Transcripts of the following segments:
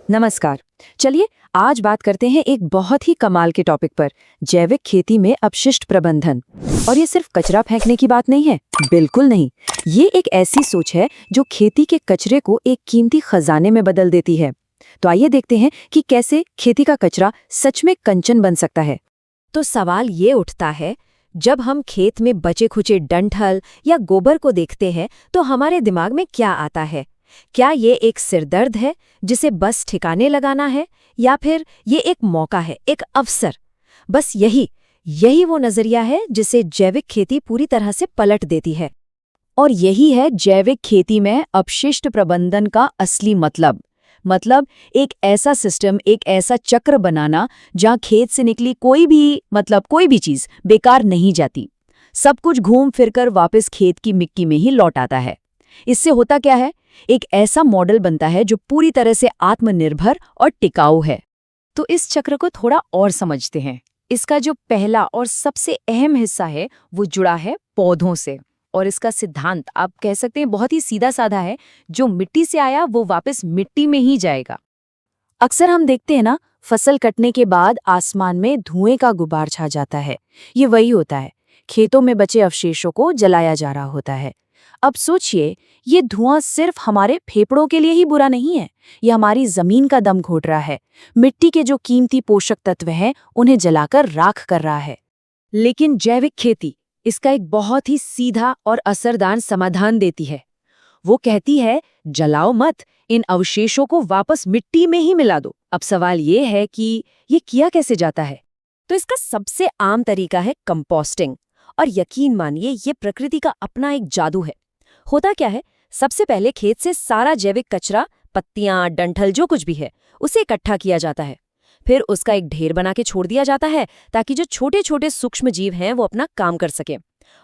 नमस्कार। चलिए आज बात करते हैं एक बहुत ही कमाल के टॉपिक पर, जैविक खेती में अपशिष्ट प्रबंधन। और ये सिर्फ कचरा फेंकने की बात नहीं है, बिल्कुल नहीं। ये एक ऐसी सोच है जो खेती के कचरे को एक कीमती खजाने में बदल देती है। तो आइए देखते हैं कि कैसे खेती का कचरा सच में कंचन बन सकता है। तो सवाल ये उठता है, जब हम खेत में बचे खुचे डंठल या गोबर को देखते हैं तो हमारे दिमाग में क्या आता है? क्या ये एक सिरदर्द है जिसे बस ठिकाने लगाना है, या फिर ये एक मौका है, एक अवसर? बस यही वो नजरिया है जिसे जैविक खेती पूरी तरह से पलट देती है। और यही है जैविक खेती में अपशिष्ट प्रबंधन का असली मतलब एक ऐसा सिस्टम, एक ऐसा चक्र बनाना जहां खेत से निकली कोई भी चीज बेकार नहीं जाती। सब कुछ घूम फिरकर वापस खेत की मिट्टी में ही लौट आता है। इससे होता क्या है? एक ऐसा मॉडल बनता है जो पूरी तरह से आत्मनिर्भर और टिकाऊ है। तो इस चक्र को थोड़ा और समझते हैं। इसका जो पहला और सबसे अहम हिस्सा है वो जुड़ा है पौधों से। और इसका सिद्धांत आप कह सकते हैं बहुत ही सीधा साधा है, जो मिट्टी से आया वो वापस मिट्टी में ही जाएगा। अक्सर हम देखते हैं ना, फसल कटने के बाद आसमान में धुएं का गुबार छा जाता है। ये वही होता है, खेतों में बचे अवशेषों को जलाया जा रहा होता है। अब सोचिए, ये धुआं सिर्फ हमारे फेफड़ों के लिए ही बुरा नहीं है, ये हमारी जमीन का दम घोट रहा है। मिट्टी के जो कीमती पोषक तत्व हैं उन्हें जलाकर राख कर रहा है। लेकिन जैविक खेती इसका एक बहुत ही सीधा और असरदार समाधान देती है। वो कहती है, जलाओ मत, इन अवशेषों को वापस मिट्टी में ही मिला दो। अब सवाल ये है कि ये किया कैसे जाता है? तो इसका सबसे आम तरीका है कंपोस्टिंग। और यकीन मानिए, ये प्रकृति का अपना एक जादू है। होता क्या है, सबसे पहले खेत से सारा जैविक कचरा, पत्तियां, डंठल, जो कुछ भी है, उसे इकट्ठा किया जाता है। फिर उसका एक ढेर बना के छोड़ दिया जाता है ताकि जो छोटे छोटे सूक्ष्म जीव हैं वो अपना काम कर सकें।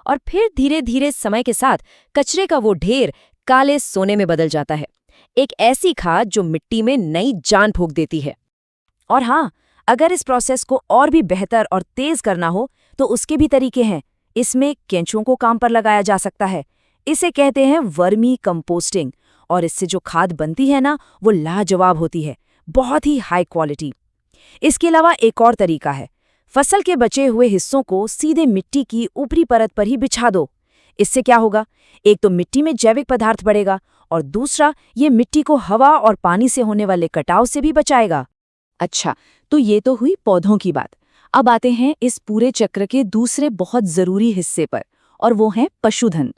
और फिर धीरे धीरे समय के साथ कचरे का वो ढेर काले सोने में बदल जाता है, एक ऐसी खाद जो मिट्टी में नई जान फूंक देती है। और हाँ, अगर इस प्रोसेस को और भी बेहतर और तेज करना हो तो उसके भी तरीके हैं। इसमें केंचुओं को काम पर लगाया जा सकता है। इसे कहते हैं वर्मी कंपोस्टिंग। और इससे जो खाद बनती है ना, वो लाजवाब होती है, बहुत ही हाई क्वालिटी। इसके अलावा एक और तरीका है, फसल के बचे हुए हिस्सों को सीधे मिट्टी की ऊपरी परत पर ही बिछा दो। इससे क्या होगा? एक तो मिट्टी में जैविक पदार्थ बढ़ेगा, और दूसरा, ये मिट्टी को हवा और पानी से होने वाले कटाव से भी बचाएगा। अच्छा, तो ये तो हुई पौधों की बात। अब आते हैं इस पूरे चक्र के दूसरे बहुत जरूरी हिस्से पर, और वो है पशुधन।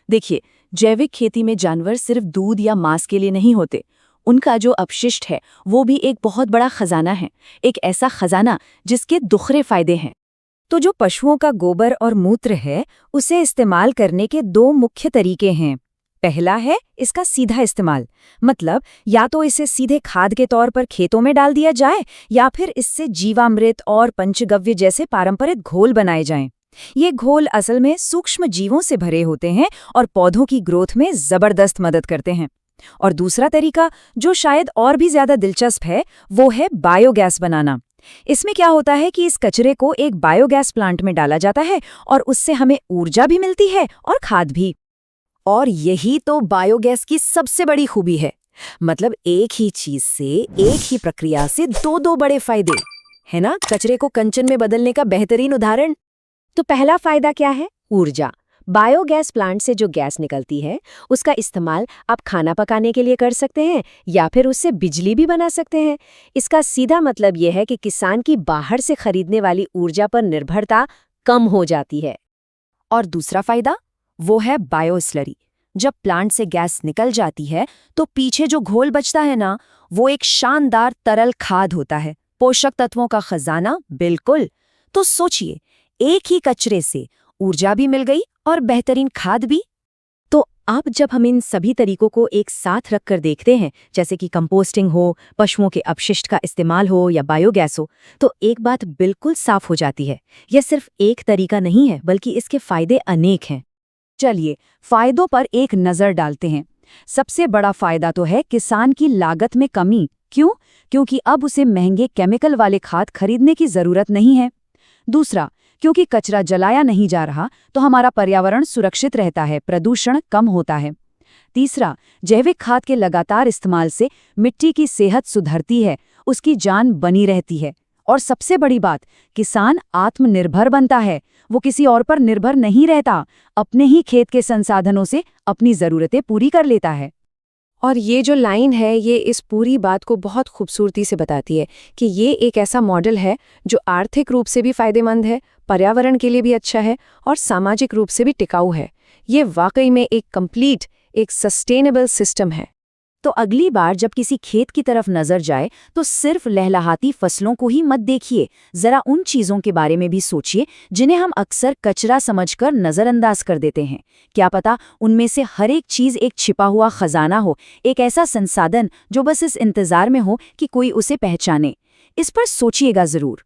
देखिए, जैविक खेती में जानवर सिर्फ दूध या मांस के लिए नहीं होते। उनका जो अपशिष्ट है वो भी एक बहुत बड़ा खजाना है, एक ऐसा खजाना जिसके दुखरे फायदे हैं। तो जो पशुओं का गोबर और मूत्र है, उसे इस्तेमाल करने के दो मुख्य तरीके हैं। पहला है इसका सीधा इस्तेमाल, मतलब या तो इसे सीधे खाद के तौर पर खेतों में डाल दिया जाए, या फिर इससे जीवामृत और पंचगव्य जैसे पारंपरिक घोल बनाए जाएं। ये घोल असल में सूक्ष्म जीवों से भरे होते हैं और पौधों की ग्रोथ में जबरदस्त मदद करते हैं। और दूसरा तरीका, जो शायद और भी ज्यादा दिलचस्प है, वो है बायोगैस बनाना। इसमें क्या होता है कि इस कचरे को एक बायोगैस प्लांट में डाला जाता है और उससे हमें ऊर्जा भी मिलती है और खाद भी। और यही तो बायोगैस की सबसे बड़ी खूबी है। मतलब एक ही चीज से, एक ही प्रक्रिया से दो बड़े फायदे, है ना? कचरे को कंचन में बदलने का बेहतरीन उदाहरण। तो पहला फायदा क्या है? ऊर्जा। बायोगैस प्लांट से जो गैस निकलती है, उसका इस्तेमाल आप खाना पकाने के लिए कर सकते हैं, या फिर उससे बिजली भी बना सकते हैं। इसका सीधा मतलब यह है कि किसान की बाहर से खरीदने वाली ऊर्जा पर निर्भरता कम हो जाती है। और दूसरा फायदा, वो है बायोस्लरी। जब प्लांट से गैस निकल जाती है तो पीछे जो घोल बचता है ना, वो एक शानदार तरल खाद होता है, पोषक तत्वों का खजाना। बिल्कुल। तो सोचिए, एक ही कचरे से ऊर्जा भी मिल गई और बेहतरीन खाद भी। तो अब जब हम इन सभी तरीकों को एक साथ रखकर देखते हैं, जैसे कि कंपोस्टिंग हो, पशुओं के अपशिष्ट का इस्तेमाल हो या बायोगैस हो, तो एक बात बिल्कुल साफ हो जाती है, यह सिर्फ एक तरीका नहीं है, बल्कि इसके फायदे अनेक हैं। चलिए, फायदों पर एक नजर डालते हैं। सबसे बड़ा फायदा तो है किसान की लागत में कमी। क्यों? क्योंकि अब उसे महंगे केमिकल वाले खाद खरीदने की जरूरत नहीं है। दूसरा, क्योंकि कचरा जलाया नहीं जा रहा तो हमारा पर्यावरण सुरक्षित रहता है, प्रदूषण कम होता है। तीसरा, जैविक खाद के लगातार इस्तेमाल से मिट्टी की सेहत सुधरती है, उसकी जान बनी रहती है। और सबसे बड़ी बात, किसान आत्मनिर्भर बनता है, वो किसी और पर निर्भर नहीं रहता, अपने ही खेत के संसाधनों से अपनी ज़रूरतें पूरी कर लेता है। और ये जो लाइन है ये इस पूरी बात को बहुत खूबसूरती से बताती है कि ये एक ऐसा मॉडल है जो आर्थिक रूप से भी फायदेमंद है, पर्यावरण के लिए भी अच्छा है और सामाजिक रूप से भी टिकाऊ है। ये वाकई में एक कंप्लीट, एक सस्टेनेबल सिस्टम है। तो अगली बार जब किसी खेत की तरफ नजर जाए तो सिर्फ लहलहाती फसलों को ही मत देखिए, जरा उन चीजों के बारे में भी सोचिए जिन्हें हम अक्सर कचरा समझकर नजरअंदाज कर देते हैं। क्या पता उनमें से हर एक चीज एक छिपा हुआ खजाना हो, एक ऐसा संसाधन जो बस इस इंतजार में हो कि कोई उसे पहचाने। इस पर सोचिएगा जरूर।